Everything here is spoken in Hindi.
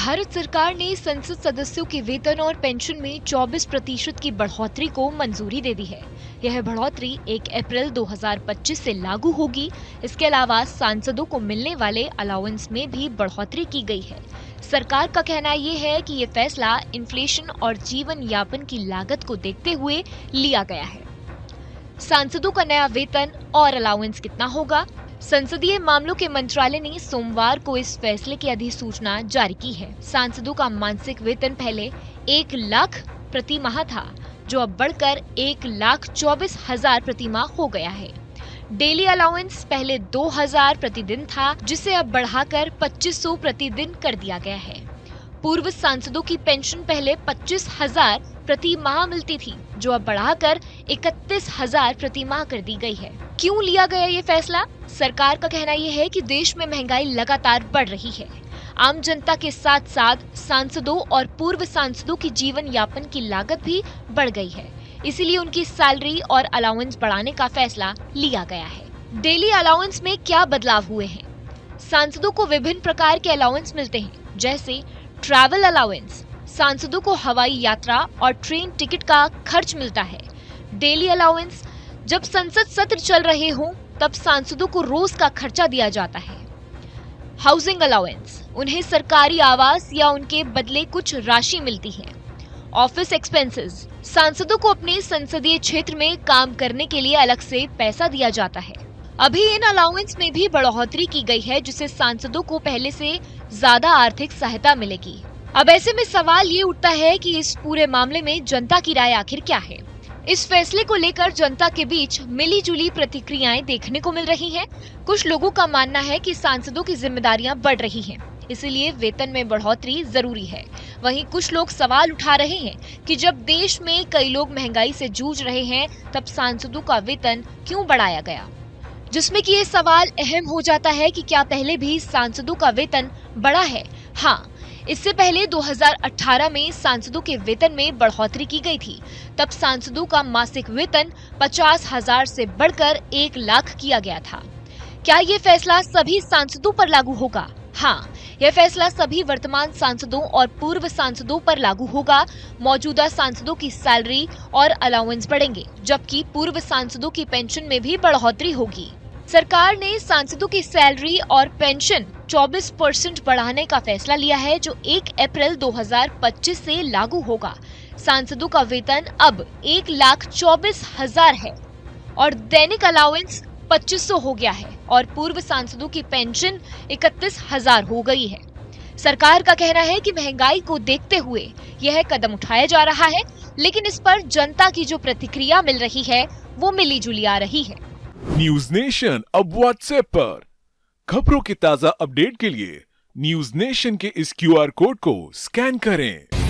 भारत सरकार ने संसद सदस्यों के वेतन और पेंशन में 24% की बढ़ोतरी को मंजूरी दे दी है। यह बढ़ोतरी 1 अप्रैल 2025 से लागू होगी। इसके अलावा सांसदों को मिलने वाले अलाउंस में भी बढ़ोतरी की गई है। सरकार का कहना ये है कि ये फैसला इन्फ्लेशन और जीवन यापन की लागत को देखते हुए लिया गया है। सांसदों का नया वेतन और अलाउंस कितना होगा? संसदीय मामलों के मंत्रालय ने सोमवार को इस फैसले की अधिसूचना जारी की है। सांसदों का मासिक वेतन पहले 1 लाख प्रति माह था, जो अब बढ़कर 1,24,000 प्रति माह हो गया है। डेली अलाउंस पहले 2,000 प्रतिदिन था, जिसे अब बढ़ाकर 2,500 प्रतिदिन कर दिया गया है। पूर्व सांसदों की पेंशन पहले 25,000 प्रति माह मिलती थी, जो अब बढ़ाकर 31,000 प्रति माह कर दी गई है। क्यों लिया गया ये फैसला? सरकार का कहना यह है कि देश में महंगाई लगातार बढ़ रही है। आम जनता के साथ साथ सांसदों और पूर्व सांसदों की जीवन यापन की लागत भी बढ़ गई है। इसीलिए उनकी सैलरी और अलाउंस बढ़ाने का फैसला लिया गया है। डेली अलाउंस में क्या बदलाव हुए हैं? सांसदों को विभिन्न प्रकार के अलाउंस मिलते हैं, जैसे ट्रैवल अलाउंस। सांसदों को हवाई यात्रा और ट्रेन टिकट का खर्च मिलता है। डेली अलाउंस, जब संसद सत्र चल रहे हों तब सांसदों को रोज का खर्चा दिया जाता है। हाउसिंग अलाउंस, उन्हें सरकारी आवास या उनके बदले कुछ राशि मिलती है। ऑफिस एक्सपेंसेस, सांसदों को अपने संसदीय क्षेत्र में काम करने के लिए अलग से पैसा दिया जाता है। अभी इन अलाउंस में भी बढ़ोतरी की गई है, जिससे सांसदों को पहले से ज्यादा आर्थिक सहायता मिलेगी। अब ऐसे में सवाल ये उठता है कि इस पूरे मामले में जनता की राय आखिर क्या है? इस फैसले को लेकर जनता के बीच मिली-जुली प्रतिक्रियाएं देखने को मिल रही हैं। कुछ लोगों का मानना है कि सांसदों की जिम्मेदारियां बढ़ रही हैं, इसलिए वेतन में बढ़ोतरी जरूरी है। वहीं कुछ लोग सवाल उठा रहे हैं कि जब देश में कई लोग महंगाई से जूझ रहे हैं, तब सांसदों का वेतन क्यों बढ़ाया गया? जिसमें कि ये सवाल अहम हो जाता है कि क्या पहले भी सांसदों का वेतन बढ़ा है? हाँ, इससे पहले 2018 में सांसदों के वेतन में बढ़ोतरी की गई थी। तब सांसदों का मासिक वेतन 50,000 से बढ़कर 1 लाख किया गया था। क्या ये फैसला सभी सांसदों पर लागू होगा? हाँ, यह फैसला सभी वर्तमान सांसदों और पूर्व सांसदों पर लागू होगा। मौजूदा सांसदों की सैलरी और अलाउंस बढ़ेंगे, जबकि पूर्व सांसदों की पेंशन में भी बढ़ोतरी होगी। सरकार ने सांसदों की सैलरी और पेंशन 24% बढ़ाने का फैसला लिया है, जो 1 अप्रैल 2025 से लागू होगा। सांसदों का वेतन अब 1,24,000 है और दैनिक अलाउंस 2,500 हो गया है और पूर्व सांसदों की पेंशन 31,000 हो गई है। सरकार का कहना है कि महंगाई को देखते हुए यह कदम उठाया जा रहा है, लेकिन इस पर जनता की जो प्रतिक्रिया मिल रही है वो मिली-जुली आ रही है। न्यूज नेशन अब व्हाट्सएप पर खबरों की ताजा अपडेट के लिए न्यूज नेशन के इस QR कोड को स्कैन करें।